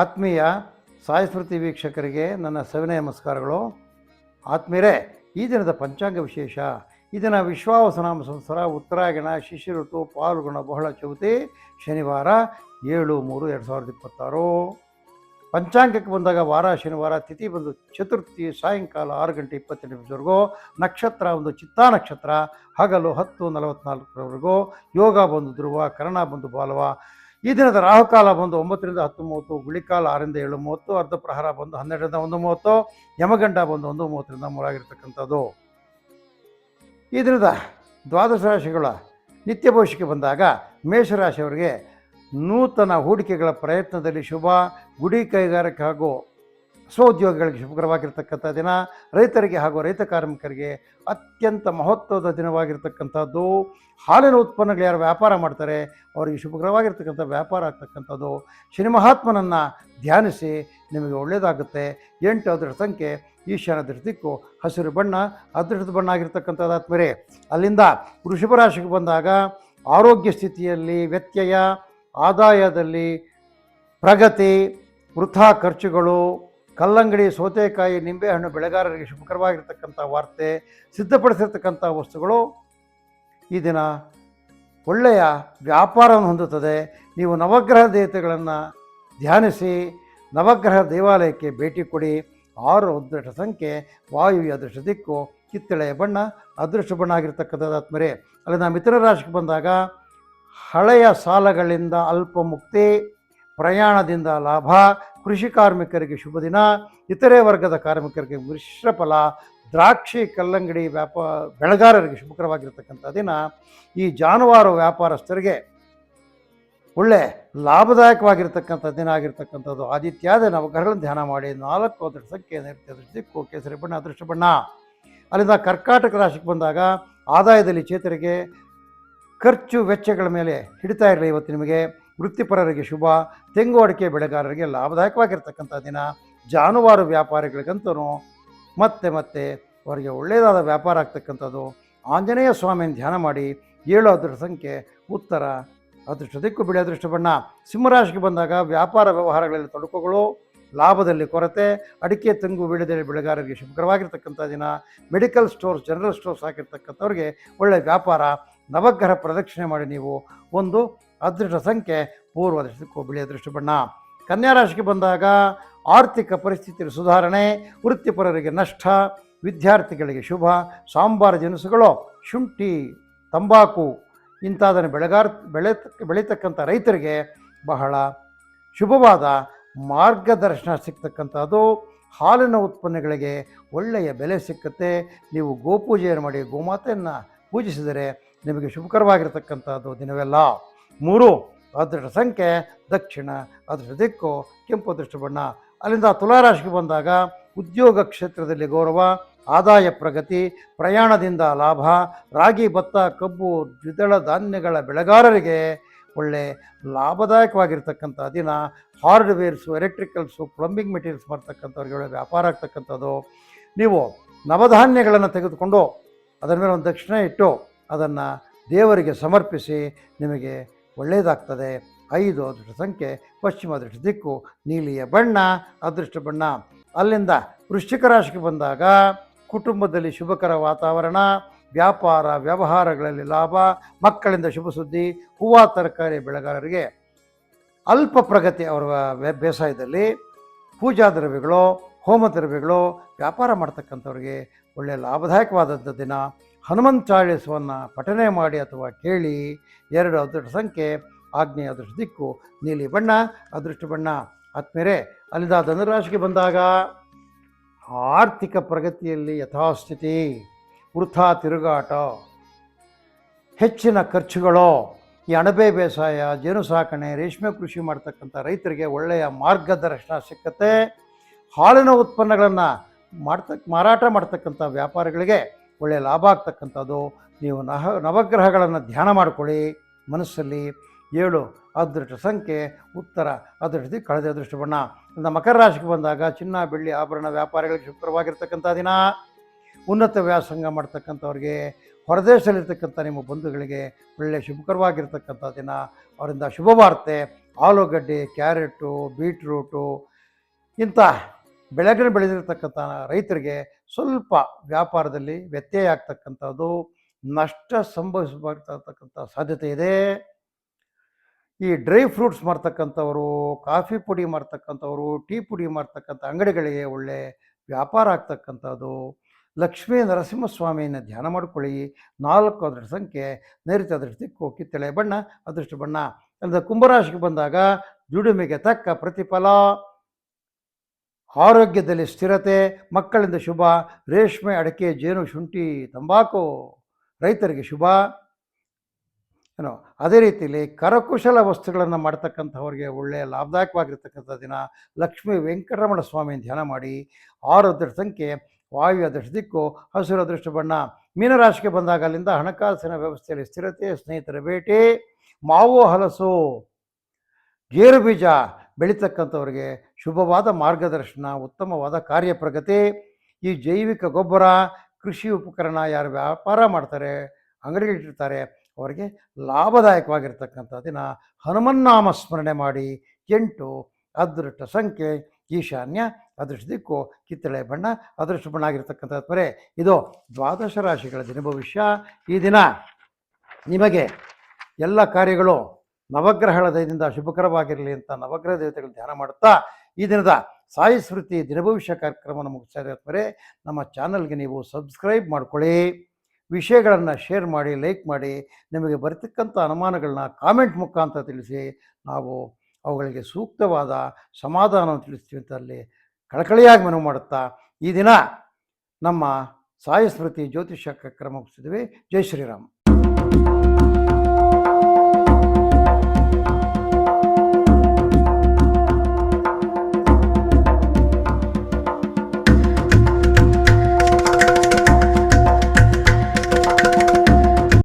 ಆತ್ಮೀಯ ಸಾಯಿ ಸ್ಮೃತಿ ವೀಕ್ಷಕರಿಗೆ ನನ್ನ ಸವಿನಯ ನಮಸ್ಕಾರಗಳು. ಆತ್ಮೀಯರೇ, ಈ ದಿನದ ಪಂಚಾಂಗ ವಿಶೇಷ. ಈ ದಿನ ವಿಶ್ವಾವಸುನಾಮ ಸಂವತ್ಸರ, ಉತ್ತರಾಯಣ, ಶಿಶಿ ಋತು, ಪಾಲ್ಗುಣ ಬಹಳ ಚೌತಿ, ಶನಿವಾರ 7/3/2026. ಪಂಚಾಂಗಕ್ಕೆ ಬಂದಾಗ ವಾರ ಶನಿವಾರ, ತಿಥಿ ಬಂದು ಚತುರ್ಥಿ, ಸಾಯಂಕಾಲ 6:28 ನಕ್ಷತ್ರ ಒಂದು ಚಿತ್ತಾ ನಕ್ಷತ್ರ, ಹಗಲು 10:44 ಯೋಗ ಬಂದು ಧ್ರುವ, ಕರ್ಣ ಬಂದು ಬಾಲವ. ಈ ದಿನದ ರಾಹುಕಾಲ ಬಂದು 9-10:30, ಗುಳಿಕಾಲ 6-7:30, ಅರ್ಧ ಪ್ರಹಾರ ಬಂದು 12-1:30, ಯಮಗಂಡ ಬಂದು 1:30-3 ಆಗಿರ್ತಕ್ಕಂಥದ್ದು. ಈ ದಿನದ ದ್ವಾದಶ ರಾಶಿಗಳ ನಿತ್ಯ ಭವಿಷ್ಯಕ್ಕೆ ಬಂದಾಗ ಮೇಷರಾಶಿಯವರಿಗೆ ನೂತನ ಹೂಡಿಕೆಗಳ ಪ್ರಯತ್ನದಲ್ಲಿ ಶುಭ, ಗುಡಿ ಕೈಗಾರಿಕೆ ಹಾಗೂ ಸ್ವಉದ್ಯೋಗಿಗಳಿಗೆ ಶುಭಕರವಾಗಿರ್ತಕ್ಕಂಥ ದಿನ. ರೈತರಿಗೆ ಹಾಗೂ ರೈತ ಕಾರ್ಮಿಕರಿಗೆ ಅತ್ಯಂತ ಮಹತ್ವದ ದಿನವಾಗಿರ್ತಕ್ಕಂಥದ್ದು. ಹಾಲಿನ ಉತ್ಪನ್ನಗಳು ಯಾರು ವ್ಯಾಪಾರ ಮಾಡ್ತಾರೆ ಅವರಿಗೆ ಶುಭಕರವಾಗಿರ್ತಕ್ಕಂಥ ವ್ಯಾಪಾರ ಆಗ್ತಕ್ಕಂಥದ್ದು. ಶನಿ ಮಹಾತ್ಮನನ್ನು ಧ್ಯಾನಿಸಿ, ನಿಮಗೆ ಒಳ್ಳೆಯದಾಗುತ್ತೆ. 8 ಅದೃಷ್ಟ ಸಂಖ್ಯೆ, ಈಶಾನ್ಯ ದೃಷ್ಟಿ ದಿಕ್ಕು, ಹಸಿರು ಬಣ್ಣ ಅದೃಷ್ಟದ ಬಣ್ಣ ಆಗಿರ್ತಕ್ಕಂಥದ್ದು. ಆತ್ಮರೇ, ಅಲ್ಲಿಂದ ವೃಷಭ ರಾಶಿಗೆ ಬಂದಾಗ ಆರೋಗ್ಯ ಸ್ಥಿತಿಯಲ್ಲಿ ವ್ಯತ್ಯಯ, ಆದಾಯದಲ್ಲಿ ಪ್ರಗತಿ, ವೃಥಾ ಖರ್ಚುಗಳು, ಕಲ್ಲಂಗಡಿ, ಸೌತೆಕಾಯಿ, ನಿಂಬೆಹಣ್ಣು ಬೆಳೆಗಾರರಿಗೆ ಶುಭಕರವಾಗಿರ್ತಕ್ಕಂಥ ವಾರ್ತೆ. ಸಿದ್ಧಪಡಿಸಿರ್ತಕ್ಕಂಥ ವಸ್ತುಗಳು ಈ ದಿನ ಒಳ್ಳೆಯ ವ್ಯಾಪಾರವನ್ನು ಹೊಂದುತ್ತದೆ. ನೀವು ನವಗ್ರಹ ದೇವತೆಗಳನ್ನು ಧ್ಯಾನಿಸಿ, ನವಗ್ರಹ ದೇವಾಲಯಕ್ಕೆ ಭೇಟಿ ಕೊಡಿ. 6 ಅದೃಷ್ಟ ಸಂಖ್ಯೆ, ವಾಯುವ್ಯ ಅದೃಷ್ಟ ದಿಕ್ಕು, ಕಿತ್ತಳೆಯ ಬಣ್ಣ ಅದೃಷ್ಟ ಬಣ್ಣ ಆಗಿರ್ತಕ್ಕಂಥದ್ದು. ಆತ್ಮರೇ, ಅಲ್ಲಿಂದ ಮಿಥುನ ರಾಶಿಗೆ ಬಂದಾಗ ಹಳೆಯ ಸಾಲಗಳಿಂದ ಅಲ್ಪ ಮುಕ್ತಿ, ಪ್ರಯಾಣದಿಂದ ಲಾಭ, ಕೃಷಿ ಕಾರ್ಮಿಕರಿಗೆ ಶುಭ ದಿನ, ಇತರೆ ವರ್ಗದ ಕಾರ್ಮಿಕರಿಗೆ ಮಿಶ್ರ ಫಲ, ದ್ರಾಕ್ಷಿ ಕಲ್ಲಂಗಡಿ ಬೆಳೆಗಾರರಿಗೆ ಶುಭಕರವಾಗಿರ್ತಕ್ಕಂಥ ದಿನ. ಈ ಜಾನುವಾರು ವ್ಯಾಪಾರಸ್ಥರಿಗೆ ಒಳ್ಳೆ ಲಾಭದಾಯಕವಾಗಿರ್ತಕ್ಕಂಥ ದಿನ ಆಗಿರ್ತಕ್ಕಂಥದ್ದು. ಆದಿತ್ಯಾದ ನವಗ್ರಹಗಳನ್ನು ಧ್ಯಾನ ಮಾಡಿ. 4 ಅದೃಷ್ಟ ಸಂಖ್ಯೆ, ನೈಋತ್ಯ ಅದೃಷ್ಟ ದಿಕ್ಕು, ಕೇಸರಿ ಬಣ್ಣ ಅದೃಷ್ಟ ಬಣ್ಣ. ಅಲ್ಲಿಂದ ಕರ್ಕಾಟಕ ರಾಶಿಗೆ ಬಂದಾಗ ಆದಾಯದಲ್ಲಿ ಚೇತರಿಗೆ, ಖರ್ಚು ವೆಚ್ಚಗಳ ಮೇಲೆ ಹಿಡಿತಾ ಇರಲಿ ಇವತ್ತು ನಿಮಗೆ. ವೃತ್ತಿಪರರಿಗೆ ಶುಭ, ತೆಂಗು ಅಡಿಕೆ ಬೆಳೆಗಾರರಿಗೆ ಲಾಭದಾಯಕವಾಗಿರ್ತಕ್ಕಂಥ ದಿನ. ಜಾನುವಾರು ವ್ಯಾಪಾರಿಗಳಿಗಂತೂ ಮತ್ತೆ ಅವರಿಗೆ ಒಳ್ಳೆಯದಾದ ವ್ಯಾಪಾರ ಆಗ್ತಕ್ಕಂಥದ್ದು. ಆಂಜನೇಯ ಸ್ವಾಮಿಯನ್ನು ಧ್ಯಾನ ಮಾಡಿ. 7 ಅದೃಷ್ಟ ಸಂಖ್ಯೆ, ಉತ್ತರ ಅದೃಷ್ಟ ದಿಕ್ಕು, ಬಿಳಿ ಅದೃಷ್ಟ ಬಣ್ಣ. ಸಿಂಹರಾಶಿಗೆ ಬಂದಾಗ ವ್ಯಾಪಾರ ವ್ಯವಹಾರಗಳಲ್ಲಿ ತೊಡಕುಗಳು, ಲಾಭದಲ್ಲಿ ಕೊರತೆ, ಅಡಿಕೆ ತೆಂಗು ಬೆಳೆದಲ್ಲಿ ಬೆಳೆಗಾರರಿಗೆ ಶುಭಕರವಾಗಿರ್ತಕ್ಕಂಥ ದಿನ. ಮೆಡಿಕಲ್ ಸ್ಟೋರ್ಸ್, ಜನರಲ್ ಸ್ಟೋರ್ಸ್ ಹಾಕಿರ್ತಕ್ಕಂಥವ್ರಿಗೆ ಒಳ್ಳೆಯ ವ್ಯಾಪಾರ. ನವಗ್ರಹ ಪ್ರದಕ್ಷಿಣೆ ಮಾಡಿ ನೀವು. 1 ಅದೃಷ್ಟ ಸಂಖ್ಯೆ, ಪೂರ್ವ ಅದೃಷ್ಟ ದಿಕ್ಕು, ಬಿಳಿ ಅದೃಷ್ಟ ಬಣ್ಣ. ಕನ್ಯಾ ರಾಶಿಗೆ ಬಂದಾಗ ಆರ್ಥಿಕ ಪರಿಸ್ಥಿತಿಯಲ್ಲಿ ಸುಧಾರಣೆ, ವೃತ್ತಿಪರರಿಗೆ ನಷ್ಟ, ವಿದ್ಯಾರ್ಥಿಗಳಿಗೆ ಶುಭ. ಸಾಂಬಾರು ದಿನಸುಗಳು, ಶುಂಠಿ, ತಂಬಾಕು ಇಂಥದನ್ನು ಬೆಳೀತಕ್ಕಂಥ ರೈತರಿಗೆ ಬಹಳ ಶುಭವಾದ ಮಾರ್ಗದರ್ಶನ ಸಿಗ್ತಕ್ಕಂಥದ್ದು. ಹಾಲಿನ ಉತ್ಪನ್ನಗಳಿಗೆ ಒಳ್ಳೆಯ ಬೆಲೆ ಸಿಕ್ಕುತ್ತೆ. ನೀವು ಗೋಪೂಜೆಯನ್ನು ಮಾಡಿ, ಗೋಮಾತೆಯನ್ನು ಪೂಜಿಸಿದರೆ ನಿಮಗೆ ಶುಭಕರವಾಗಿರ್ತಕ್ಕಂಥದ್ದು ದಿನವೆಲ್ಲ. 3 ಅದೃಷ್ಟ ಸಂಖ್ಯೆ, ದಕ್ಷಿಣ ಅದೃಷ್ಟ ದಿಕ್ಕು, ಕೆಂಪು ಅದೃಷ್ಟ ಬಣ್ಣ. ಅಲ್ಲಿಂದ ತುಲಾರಾಶಿಗೆ ಬಂದಾಗ ಉದ್ಯೋಗ ಕ್ಷೇತ್ರದಲ್ಲಿ ಗೌರವ, ಆದಾಯ ಪ್ರಗತಿ, ಪ್ರಯಾಣದಿಂದ ಲಾಭ. ರಾಗಿ, ಭತ್ತ, ಕಬ್ಬು, ದ್ವಿದಳ ಧಾನ್ಯಗಳ ಬೆಳೆಗಾರರಿಗೆ ಒಳ್ಳೆ ಲಾಭದಾಯಕವಾಗಿರ್ತಕ್ಕಂಥ ದಿನ. ಹಾರ್ಡ್ವೇರ್ಸು, ಎಲೆಕ್ಟ್ರಿಕಲ್ಸು, ಪ್ಲಂಬಿಂಗ್ ಮೆಟೀರಿಯಲ್ಸ್ ಮಾಡ್ತಕ್ಕಂಥವ್ರಿಗೆ ಒಳ್ಳೆ ವ್ಯಾಪಾರ ಆಗ್ತಕ್ಕಂಥದ್ದು. ನೀವು ನವಧಾನ್ಯಗಳನ್ನು ತೆಗೆದುಕೊಂಡು ಅದರ ಮೇಲೆ ಒಂದು ದಕ್ಷಿಣೆ ಇಟ್ಟು ಅದನ್ನು ದೇವರಿಗೆ ಸಮರ್ಪಿಸಿ, ನಿಮಗೆ ಒಳ್ಳೆಯದಾಗ್ತದೆ. 5 ಅದೃಷ್ಟ ಸಂಖ್ಯೆ, ಪಶ್ಚಿಮ ಅದೃಷ್ಟ ದಿಕ್ಕು, ನೀಲಿಯ ಬಣ್ಣ ಅದೃಷ್ಟ ಬಣ್ಣ. ಅಲ್ಲಿಂದ ವೃಶ್ಚಿಕ ರಾಶಿಗೆ ಬಂದಾಗ ಕುಟುಂಬದಲ್ಲಿ ಶುಭಕರ ವಾತಾವರಣ, ವ್ಯಾಪಾರ ವ್ಯವಹಾರಗಳಲ್ಲಿ ಲಾಭ, ಮಕ್ಕಳಿಂದ ಶುಭ ಸುದ್ದಿ. ಹೂವು ತರಕಾರಿ ಬೆಳೆಗಾರರಿಗೆ ಅಲ್ಪ ಪ್ರಗತಿ ಅವರ ಬೇಸಾಯದಲ್ಲಿ. ಪೂಜಾ ದ್ರವ್ಯಗಳು, ಹೋಮ ದ್ರವ್ಯಗಳು ವ್ಯಾಪಾರ ಮಾಡ್ತಕ್ಕಂಥವ್ರಿಗೆ ಒಳ್ಳೆಯ ಲಾಭದಾಯಕವಾದದ್ದು ದಿನ. ಹನುಮಂತ ಚಾಳಿಸವನ್ನು ಪಠನೆ ಮಾಡಿ ಅಥವಾ ಕೇಳಿ. 2 ಅದೃಷ್ಟ ಸಂಖ್ಯೆ, ಆಗ್ನೇಯ ಅದೃಷ್ಟ ದಿಕ್ಕು, ನೀಲಿ ಬಣ್ಣ ಅದೃಷ್ಟ ಬಣ್ಣ. ಆತ್ಮೀಯರೇ, ಅಲ್ಲಿಂದ ಧನುರಾಶಿಗೆ ಬಂದಾಗ ಆರ್ಥಿಕ ಪ್ರಗತಿಯಲ್ಲಿ ಯಥಾಸ್ಥಿತಿ, ವೃಥಾ ತಿರುಗಾಟ, ಹೆಚ್ಚಿನ ಖರ್ಚುಗಳು. ಈ ಅಣಬೆ ಬೇಸಾಯ, ಜೇನು ಸಾಕಣೆ, ರೇಷ್ಮೆ ಕೃಷಿ ಮಾಡ್ತಕ್ಕಂಥ ರೈತರಿಗೆ ಒಳ್ಳೆಯ ಮಾರ್ಗದರ್ಶನ ಸಿಕ್ಕತ್ತೆ. ಹಾಲಿನ ಉತ್ಪನ್ನಗಳನ್ನು ಮಾರಾಟ ಮಾಡ್ತಕ್ಕಂಥ ವ್ಯಾಪಾರಿಗಳಿಗೆ ಒಳ್ಳೆಯ ಲಾಭ ಆಗ್ತಕ್ಕಂಥದ್ದು. ನೀವು ನವಗ್ರಹಗಳನ್ನು ಧ್ಯಾನ ಮಾಡಿಕೊಳ್ಳಿ ಮನಸ್ಸಲ್ಲಿ. 7 ಅದೃಷ್ಟ ಸಂಖ್ಯೆ, ಉತ್ತರ ಅದೃಷ್ಟ ದಿಕ್ಕು, ಹಳದಿ ಅದೃಷ್ಟ ಬಣ್ಣ. ಇನ್ನು ಮಕರ ರಾಶಿಗೆ ಬಂದಾಗ ಚಿನ್ನ, ಬೆಳ್ಳಿ, ಆಭರಣ ವ್ಯಾಪಾರಿಗಳಿಗೆ ಶುಭಕರವಾಗಿರ್ತಕ್ಕಂಥ ದಿನ. ಉನ್ನತ ವ್ಯಾಸಂಗ ಮಾಡ್ತಕ್ಕಂಥವ್ರಿಗೆ, ಹೊರದೇಶದಲ್ಲಿರ್ತಕ್ಕಂಥ ನಿಮ್ಮ ಬಂಧುಗಳಿಗೆ ಒಳ್ಳೆಯ ಶುಭಕರವಾಗಿರ್ತಕ್ಕಂಥ ದಿನ. ಅವರಿಂದ ಶುಭ ವಾರ್ತೆ. ಆಲೂಗಡ್ಡೆ, ಕ್ಯಾರೆಟು, ಬೀಟ್ರೂಟು ಇಂಥ ಬೆಳೆಗಳನ್ನು ಬೆಳೆದಿರ್ತಕ್ಕಂಥ ರೈತರಿಗೆ ಸ್ವಲ್ಪ ವ್ಯಾಪಾರದಲ್ಲಿ ವ್ಯತ್ಯಯ ಆಗ್ತಕ್ಕಂಥದ್ದು, ನಷ್ಟ ಸಂಭವಿಸಬರ್ತಕ್ಕಂಥ ಸಾಧ್ಯತೆ ಇದೆ. ಈ ಡ್ರೈ ಫ್ರೂಟ್ಸ್ ಮಾರ್ತಕ್ಕಂಥವರು, ಕಾಫಿ ಪುಡಿ ಮಾರ್ತಕ್ಕಂಥವರು, ಟೀ ಪುಡಿ ಮಾರ್ತಕ್ಕಂಥ ಅಂಗಡಿಗಳಿಗೆ ಒಳ್ಳೆ ವ್ಯಾಪಾರ ಆಗ್ತಕ್ಕಂಥದ್ದು. ಲಕ್ಷ್ಮೀ ನರಸಿಂಹಸ್ವಾಮಿಯನ್ನು ಧ್ಯಾನ ಮಾಡಿಕೊಳ್ಳಿ. 4 ಅದೃಷ್ಟ ಸಂಖ್ಯೆ, ನೈಋತ್ಯ ಅದೃಷ್ಟ ದಿಕ್ಕು, ಕಿತ್ತಳೆ ಬಣ್ಣ ಅದೃಷ್ಟ ಬಣ್ಣ. ಅಂದರೆ ಕುಂಭರಾಶಿಗೆ ಬಂದಾಗ ದುಡಿಮೆಗೆ ತಕ್ಕ ಪ್ರತಿಫಲ, ಆರೋಗ್ಯದಲ್ಲಿ ಸ್ಥಿರತೆ, ಮಕ್ಕಳಿಂದ ಶುಭ. ರೇಷ್ಮೆ, ಅಡಿಕೆ, ಜೇನು, ಶುಂಠಿ, ತಂಬಾಕು ರೈತರಿಗೆ ಶುಭ. ಏನೋ ಅದೇ ರೀತಿಯಲ್ಲಿ ಕರಕುಶಲ ವಸ್ತುಗಳನ್ನು ಮಾಡ್ತಕ್ಕಂಥವ್ರಿಗೆ ಒಳ್ಳೆಯ ಲಾಭದಾಯಕವಾಗಿರ್ತಕ್ಕಂಥ ದಿನ. ಲಕ್ಷ್ಮೀ ವೆಂಕಟರಮಣ ಸ್ವಾಮಿಯನ್ನು ಧ್ಯಾನ ಮಾಡಿ. 6 ಅದೃಷ್ಟ ಸಂಖ್ಯೆ, ವಾಯು ಅದೃಷ್ಟ ದಿಕ್ಕು, ಹಸಿರು ಅದೃಷ್ಟ ಬಣ್ಣ. ಮೀನರಾಶಿಗೆ ಬಂದಾಗ ಅಲ್ಲಿಂದ ಹಣಕಾಸಿನ ವ್ಯವಸ್ಥೆಯಲ್ಲಿ ಸ್ಥಿರತೆ, ಸ್ನೇಹಿತರ ಭೇಟಿ. ಮಾವು, ಹಲಸು, ಗೇರು ಬೀಜ ಬೆಳೀತಕ್ಕಂಥವ್ರಿಗೆ ಶುಭವಾದ ಮಾರ್ಗದರ್ಶನ, ಉತ್ತಮವಾದ ಕಾರ್ಯಪ್ರಗತಿ. ಈ ಜೈವಿಕ ಗೊಬ್ಬರ, ಕೃಷಿ ಉಪಕರಣ ಯಾರು ವ್ಯಾಪಾರ ಮಾಡ್ತಾರೆ, ಅಂಗಡಿಗಳಿಟ್ಟಿರ್ತಾರೆ, ಅವರಿಗೆ ಲಾಭದಾಯಕವಾಗಿರ್ತಕ್ಕಂಥ ದಿನ. ಹನುಮನ್ನಾಮ ಸ್ಮರಣೆ ಮಾಡಿ. 8 ಅದೃಷ್ಟ ಸಂಖ್ಯೆ, ಈಶಾನ್ಯ ಅದೃಷ್ಟ ದಿಕ್ಕು, ಕಿತ್ತಳೆ ಬಣ್ಣ ಅದೃಷ್ಟ ಬಣ್ಣ ಆಗಿರ್ತಕ್ಕಂಥದ್ದು. ಇದು 12 ರಾಶಿಗಳ ದಿನ ಭವಿಷ್ಯ. ಈ ದಿನ ನಿಮಗೆ ಎಲ್ಲ ಕಾರ್ಯಗಳು ನವಗ್ರಹಗಳ ದಯದಿಂದ ಶುಭಕರವಾಗಿರಲಿ ಅಂತ ನವಗ್ರಹ ದೇವತೆಗಳು ಧ್ಯಾನ ಮಾಡುತ್ತಾ ಈ ದಿನದ ಸಾಯಿ ಸ್ಮೃತಿ ದಿನ ಭವಿಷ್ಯ ಕಾರ್ಯಕ್ರಮವನ್ನು ಮುಗಿಸ್ತಾ ಇದ್ದಾರೆ. ನಮ್ಮ ಚಾನಲ್ಗೆ ನೀವು ಸಬ್ಸ್ಕ್ರೈಬ್ ಮಾಡ್ಕೊಳ್ಳಿ, ವಿಷಯಗಳನ್ನು ಶೇರ್ ಮಾಡಿ, ಲೈಕ್ ಮಾಡಿ. ನಿಮಗೆ ಬರ್ತಕ್ಕಂಥ ಅನುಮಾನಗಳನ್ನ ಕಾಮೆಂಟ್ ಮುಖಾಂತರ ತಿಳಿಸಿ, ನಾವು ಅವುಗಳಿಗೆ ಸೂಕ್ತವಾದ ಸಮಾಧಾನವನ್ನು ತಿಳಿಸ್ತೀವಿ ಅಂತ ಅಲ್ಲಿ ಕಳಕಳಿಯಾಗಿ ಮನವಿ ಮಾಡುತ್ತಾ ಈ ದಿನ ನಮ್ಮ ಸಾಯಿ ಸ್ಮೃತಿ ಜ್ಯೋತಿಷ್ಯ ಕಾರ್ಯಕ್ರಮ ಮುಗಿಸಿದ್ವಿ. ಜೈ ಶ್ರೀರಾಮ್.